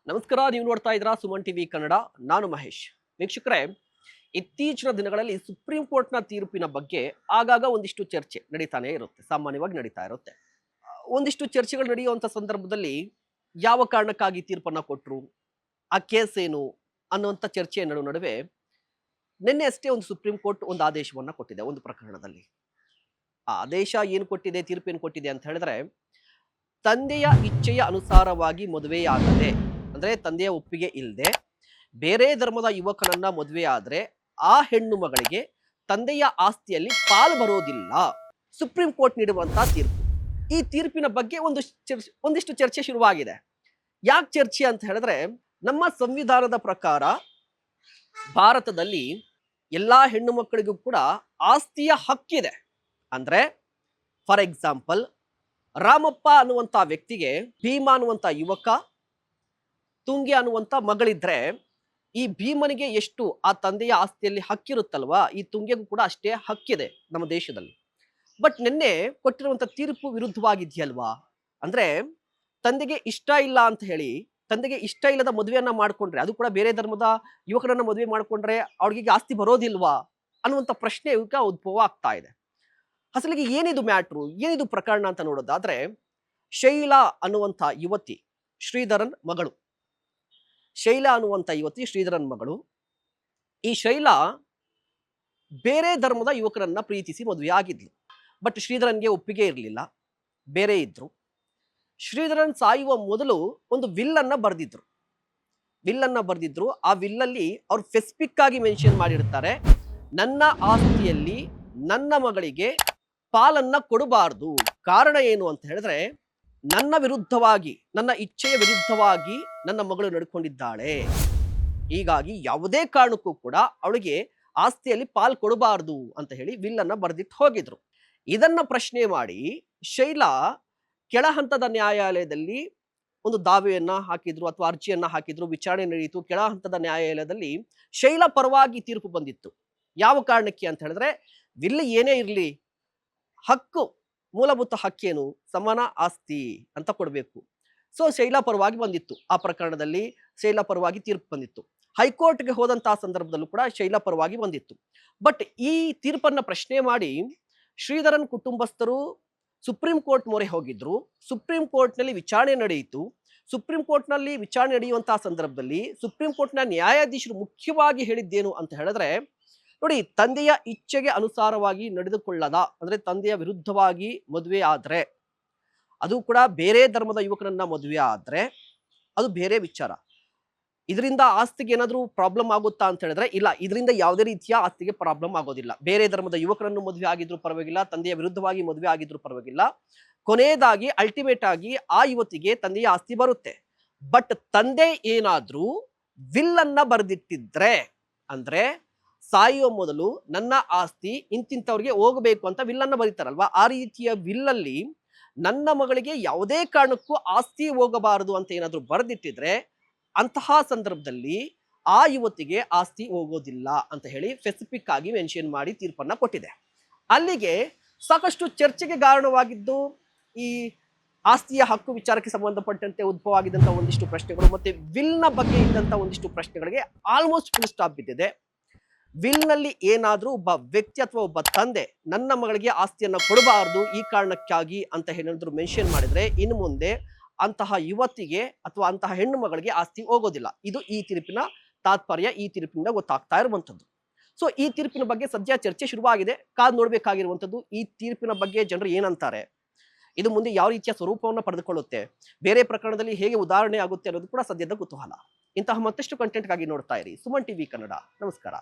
ನಮಸ್ಕಾರ. ನೀವು ನೋಡ್ತಾ ಇದ್ದೀರಾ ಸುಮನ್ ಟಿವಿ ಕನ್ನಡ. ನಾನು ಮಹೇಶ್. ವೀಕ್ಷಕರೇ, ಇತ್ತೀಚಿನ ದಿನಗಳಲ್ಲಿ ಸುಪ್ರೀಂ ಕೋರ್ಟ್ನ ತೀರ್ಪಿನ ಬಗ್ಗೆ ಆಗಾಗ ಒಂದಿಷ್ಟು ಚರ್ಚೆ ನಡೀತಾನೆ ಇರುತ್ತೆ, ಸಾಮಾನ್ಯವಾಗಿ ನಡೀತಾ ಇರುತ್ತೆ. ಒಂದಿಷ್ಟು ಚರ್ಚೆಗಳು ನಡೆಯುವಂಥ ಸಂದರ್ಭದಲ್ಲಿ ಯಾವ ಕಾರಣಕ್ಕಾಗಿ ತೀರ್ಪನ್ನು ಕೊಟ್ಟರು, ಆ ಕೇಸ್ ಏನು ಅನ್ನುವಂಥ ಚರ್ಚೆಯ ನಡುವೆ ನಿನ್ನೆ ಅಷ್ಟೇ ಒಂದು ಸುಪ್ರೀಂ ಕೋರ್ಟ್ ಒಂದು ಆದೇಶವನ್ನು ಕೊಟ್ಟಿದೆ ಒಂದು ಪ್ರಕರಣದಲ್ಲಿ. ಆ ಆದೇಶ ಏನು ಕೊಟ್ಟಿದೆ, ತೀರ್ಪು ಏನು ಕೊಟ್ಟಿದೆ ಅಂತ ಹೇಳಿದ್ರೆ, ತಂದೆಯ ಇಚ್ಛೆಯ ಅನುಸಾರವಾಗಿ ಮದುವೆಯಾಗದೆ, ಅಂದ್ರೆ ತಂದೆಯ ಒಪ್ಪಿಗೆ ಇಲ್ಲದೆ ಬೇರೆ ಧರ್ಮದ ಯುವಕನನ್ನ ಮದುವೆ ಆದ್ರೆ ಆ ಹೆಣ್ಣು ಮಗಳಿಗೆ ತಂದೆಯ ಆಸ್ತಿಯಲ್ಲಿ ಪಾಲು ಬರೋದಿಲ್ಲ. ಸುಪ್ರೀಂ ಕೋರ್ಟ್ ನೀಡುವಂತಹ ತೀರ್ಪು. ಈ ತೀರ್ಪಿನ ಬಗ್ಗೆ ಒಂದಿಷ್ಟು ಚರ್ಚೆ ಶುರುವಾಗಿದೆ. ಯಾಕೆ ಚರ್ಚೆ ಅಂತ ಹೇಳಿದ್ರೆ, ನಮ್ಮ ಸಂವಿಧಾನದ ಪ್ರಕಾರ ಭಾರತದಲ್ಲಿ ಎಲ್ಲಾ ಹೆಣ್ಣು ಮಕ್ಕಳಿಗೂ ಕೂಡ ಆಸ್ತಿಯ ಹಕ್ಕಿದೆ. ಅಂದ್ರೆ ಫಾರ್ ಎಕ್ಸಾಂಪಲ್, ರಾಮಪ್ಪ ಅನ್ನುವಂತ ವ್ಯಕ್ತಿಗೆ ಭೀಮ ಅನ್ನುವಂತ ಯುವಕ, ತುಂಗಿ ಅನ್ನುವಂತ ಮಗಳಿದ್ರೆ, ಈ ಭೀಮನಿಗೆ ಎಷ್ಟು ಆ ತಂದೆಯ ಆಸ್ತಿಯಲ್ಲಿ ಹಕ್ಕಿರುತ್ತಲ್ವಾ, ಈ ತುಂಗಿಗೂ ಕೂಡ ಅಷ್ಟೇ ಹಕ್ಕಿದೆ ನಮ್ಮ ದೇಶದಲ್ಲಿ. ಬಟ್ ನಿನ್ನೆ ಕೊಟ್ಟಿರುವಂತ ತೀರ್ಪು ವಿರುದ್ಧವಾಗಿದೆಯಲ್ವಾ. ಅಂದ್ರೆ ತಂದೆಗೆ ಇಷ್ಟ ಇಲ್ಲ ಅಂತ ಹೇಳಿ, ತಂದೆಗೆ ಇಷ್ಟ ಇಲ್ಲದ ಮದುವೆಯನ್ನ ಮಾಡ್ಕೊಂಡ್ರೆ, ಅದು ಕೂಡ ಬೇರೆ ಧರ್ಮದ ಯುವಕರನ್ನ ಮದುವೆ ಮಾಡ್ಕೊಂಡ್ರೆ ಅವ್ರಿಗೆ ಆಸ್ತಿ ಬರೋದಿಲ್ವಾ ಅನ್ನುವಂಥ ಪ್ರಶ್ನೆ ಈಗ ಉದ್ಭವ ಆಗ್ತಾ ಇದೆ. ಅಸಲಿಗೆ ಏನಿದು ಮ್ಯಾಟ್ರು, ಏನಿದು ಪ್ರಕರಣ ಅಂತ ನೋಡೋದಾದ್ರೆ, ಶೈಲಾ ಅನ್ನುವಂಥ ಯುವತಿ ಶ್ರೀಧರನ್ ಮಗಳು. ಶೈಲಾ ಅನ್ನುವಂಥ ಯುವತಿ ಶ್ರೀಧರನ್ ಮಗಳು. ಈ ಶೈಲಾ ಬೇರೆ ಧರ್ಮದ ಯುವಕರನ್ನ ಪ್ರೀತಿಸಿ ಮದುವೆ ಆಗಿದ್ಲು. ಬಟ್ ಶ್ರೀಧರನ್ಗೆ ಒಪ್ಪಿಗೆ ಇರಲಿಲ್ಲ, ಬೇರೆ ಇದ್ರು. ಶ್ರೀಧರನ್ ಸಾಯುವ ಮೊದಲು ಒಂದು ವಿಲ್ಲನ್ನ ಬರೆದಿದ್ರು. ಆ ವಿಲ್ಲಲ್ಲಿ ಅವ್ರು ಸ್ಪೆಸಿಫಿಕ್ ಆಗಿ ಮೆನ್ಷನ್ ಮಾಡಿರ್ತಾರೆ, ನನ್ನ ಆಸ್ತಿಯಲ್ಲಿ ನನ್ನ ಮಗಳಿಗೆ ಪಾಲನ್ನ ಕೊಡಬಾರ್ದು. ಕಾರಣ ಏನು ಅಂತ ಹೇಳಿದ್ರೆ, ನನ್ನ ವಿರುದ್ಧವಾಗಿ, ನನ್ನ ಇಚ್ಛೆಯ ವಿರುದ್ಧವಾಗಿ ನನ್ನ ಮಗಳು ನಡ್ಕೊಂಡಿದ್ದಾಳೆ. ಹೀಗಾಗಿ ಯಾವುದೇ ಕಾರಣಕ್ಕೂ ಕೂಡ ಅವಳಿಗೆ ಆಸ್ತಿಯಲ್ಲಿ ಪಾಲ್ ಕೊಡಬಾರ್ದು ಅಂತ ಹೇಳಿ ವಿಲ್ಲನ್ನ ಬರೆದಿಟ್ಟು ಹೋಗಿದ್ರು. ಇದನ್ನ ಪ್ರಶ್ನೆ ಮಾಡಿ ಶೈಲಾ ಕೆಳ ಹಂತದ ನ್ಯಾಯಾಲಯದಲ್ಲಿ ಒಂದು ದಾವೆಯನ್ನ ಹಾಕಿದ್ರು ಅಥವಾ ಅರ್ಜಿಯನ್ನ ಹಾಕಿದ್ರು. ವಿಚಾರಣೆ ನಡೆಯಿತು. ಕೆಳ ಹಂತದ ನ್ಯಾಯಾಲಯದಲ್ಲಿ ಶೈಲಾ ಪರವಾಗಿ ತೀರ್ಪು ಬಂದಿತ್ತು. ಯಾವ ಕಾರಣಕ್ಕೆ ಅಂತ ಹೇಳಿದ್ರೆ, ವಿಲ್ ಏನೇ ಇರಲಿ, ಹಕ್ಕು, ಮೂಲಭೂತ ಹಕ್ಕೇನು, ಸಮಾನ ಆಸ್ತಿ ಅಂತ ಕೊಡಬೇಕು. ಸೊ ಶೈಲಾ ಪರವಾಗಿ ಬಂದಿತ್ತು. ಆ ಪ್ರಕರಣದಲ್ಲಿ ಶೈಲಾ ಪರವಾಗಿ ತೀರ್ಪು ಬಂದಿತ್ತು. ಹೈಕೋರ್ಟ್ಗೆ ಹೋದಂತಹ ಸಂದರ್ಭದಲ್ಲೂ ಕೂಡ ಶೈಲಾ ಪರವಾಗಿ ಬಂದಿತ್ತು. ಬಟ್ ಈ ತೀರ್ಪನ್ನ ಪ್ರಶ್ನೆ ಮಾಡಿ ಶ್ರೀಧರನ್ ಕುಟುಂಬಸ್ಥರು ಸುಪ್ರೀಂ ಕೋರ್ಟ್ ಮೊರೆ ಹೋಗಿದ್ರು. ಸುಪ್ರೀಂ ಕೋರ್ಟ್ನಲ್ಲಿ ವಿಚಾರಣೆ ನಡೆಯಿತು. ಸುಪ್ರೀಂ ಕೋರ್ಟ್ನಲ್ಲಿ ವಿಚಾರಣೆ ನಡೆಯುವಂತಹ ಸಂದರ್ಭದಲ್ಲಿ ಸುಪ್ರೀಂ ಕೋರ್ಟ್ನ ನ್ಯಾಯಾಧೀಶರು ಮುಖ್ಯವಾಗಿ ಹೇಳಿದ್ದೇನು ಅಂತ ಹೇಳಿದ್ರೆ, ನೋಡಿ, ತಂದೆಯ ಇಚ್ಛೆಗೆ ಅನುಸಾರವಾಗಿ ನಡೆದುಕೊಳ್ಳದ, ಅಂದ್ರೆ ತಂದೆಯ ವಿರುದ್ಧವಾಗಿ ಮದುವೆ ಆದ್ರೆ, ಅದು ಕೂಡ ಬೇರೆ ಧರ್ಮದ ಯುವಕರನ್ನ ಮದುವೆ ಆದ್ರೆ ಅದು ಬೇರೆ ವಿಚಾರ. ಇದರಿಂದ ಆಸ್ತಿಗೆ ಏನಾದ್ರೂ ಪ್ರಾಬ್ಲಮ್ ಆಗುತ್ತಾ ಅಂತ ಹೇಳಿದ್ರೆ, ಇಲ್ಲ, ಇದರಿಂದ ಯಾವುದೇ ರೀತಿಯ ಆಸ್ತಿಗೆ ಪ್ರಾಬ್ಲಮ್ ಆಗೋದಿಲ್ಲ. ಬೇರೆ ಧರ್ಮದ ಯುವಕರನ್ನು ಮದುವೆ ಆಗಿದ್ರು ಪರವಾಗಿಲ್ಲ, ತಂದೆಯ ವಿರುದ್ಧವಾಗಿ ಮದುವೆ ಆಗಿದ್ರು ಪರವಾಗಿಲ್ಲ. ಕೊನೆಯದಾಗಿ ಅಲ್ಟಿಮೇಟ್ ಆಗಿ ಆ ಯುವತಿಗೆ ತಂದೆಯ ಆಸ್ತಿ ಬರುತ್ತೆ. ಬಟ್ ತಂದೆ ಏನಾದ್ರೂ ವಿಲ್ ಅನ್ನ ಬರೆದಿಟ್ಟಿದ್ರೆ, ಅಂದ್ರೆ ಸಾಯುವ ಮೊದಲು ನನ್ನ ಆಸ್ತಿ ಇಂತಿಂತವ್ರಿಗೆ ಹೋಗಬೇಕು ಅಂತ ವಿಲ್ಲನ್ನ ಬರೀತಾರಲ್ವಾ, ಆ ರೀತಿಯ ವಿಲ್ಲಲ್ಲಿ ನನ್ನ ಮಗಳಿಗೆ ಯಾವುದೇ ಕಾರಣಕ್ಕೂ ಆಸ್ತಿ ಹೋಗಬಾರದು ಅಂತ ಏನಾದ್ರೂ ಬರೆದಿಟ್ಟಿದ್ರೆ, ಅಂತಹ ಸಂದರ್ಭದಲ್ಲಿ ಆ ಯುವತಿಗೆ ಆಸ್ತಿ ಹೋಗೋದಿಲ್ಲ ಅಂತ ಹೇಳಿ ಸ್ಪೆಸಿಫಿಕ್ ಆಗಿ ಮೆನ್ಷನ್ ಮಾಡಿ ತೀರ್ಪನ್ನ ಕೊಟ್ಟಿದೆ. ಅಲ್ಲಿಗೆ ಸಾಕಷ್ಟು ಚರ್ಚೆಗೆ ಕಾರಣವಾಗಿದ್ದು ಈ ಆಸ್ತಿಯ ಹಕ್ಕು ವಿಚಾರಕ್ಕೆ ಸಂಬಂಧಪಟ್ಟಂತೆ ಉದ್ಭವ ಆಗಿದ್ದಂಥ ಒಂದಿಷ್ಟು ಪ್ರಶ್ನೆಗಳು, ಮತ್ತೆ ವಿಲ್ನ ಬಗ್ಗೆ ಇದ್ದಂಥ ಒಂದಿಷ್ಟು ಪ್ರಶ್ನೆಗಳಿಗೆ ಆಲ್ಮೋಸ್ಟ್ ಫುಲ್ ಸ್ಟಾಪ್ ಬಿದ್ದಿದೆ. ವಿಲ್ನಲ್ಲಿ ಏನಾದ್ರೂ ಒಬ್ಬ ವ್ಯಕ್ತಿ ಅಥವಾ ಒಬ್ಬ ತಂದೆ ನನ್ನ ಮಗಳಿಗೆ ಆಸ್ತಿಯನ್ನ ಕೊಡಬಾರದು ಈ ಕಾರಣಕ್ಕಾಗಿ ಅಂತ ಏನಾದ್ರು ಮೆನ್ಷನ್ ಮಾಡಿದ್ರೆ, ಇನ್ನು ಮುಂದೆ ಅಂತಹ ಯುವತಿಗೆ ಅಥವಾ ಅಂತಹ ಹೆಣ್ಣು ಮಗಳಿಗೆ ಆಸ್ತಿ ಹೋಗೋದಿಲ್ಲ. ಇದು ಈ ತೀರ್ಪಿನ ತಾತ್ಪರ್ಯ, ಈ ತೀರ್ಪಿನಿಂದ ಗೊತ್ತಾಗ್ತಾ ಇರುವಂತದ್ದು. ಸೊ ಈ ತೀರ್ಪಿನ ಬಗ್ಗೆ ಸದ್ಯ ಚರ್ಚೆ ಶುರುವಾಗಿದೆ. ಕಾದು ನೋಡ್ಬೇಕಾಗಿರುವಂತದ್ದು ಈ ತೀರ್ಪಿನ ಬಗ್ಗೆ ಜನರು ಏನಂತಾರೆ, ಇದು ಮುಂದೆ ಯಾವ ರೀತಿಯ ಸ್ವರೂಪವನ್ನು ಪಡೆದುಕೊಳ್ಳುತ್ತೆ, ಬೇರೆ ಪ್ರಕರಣದಲ್ಲಿ ಹೇಗೆ ಉದಾಹರಣೆ ಆಗುತ್ತೆ ಅನ್ನೋದು ಕೂಡ ಸದ್ಯದ ಕುತೂಹಲ. ಇಂತಹ ಮತ್ತಷ್ಟು ಕಂಟೆಂಟ್ಗಾಗಿ ನೋಡ್ತಾ ಇರಿ ಸುಮನ್ ಟಿವಿ ಕನ್ನಡ. ನಮಸ್ಕಾರ.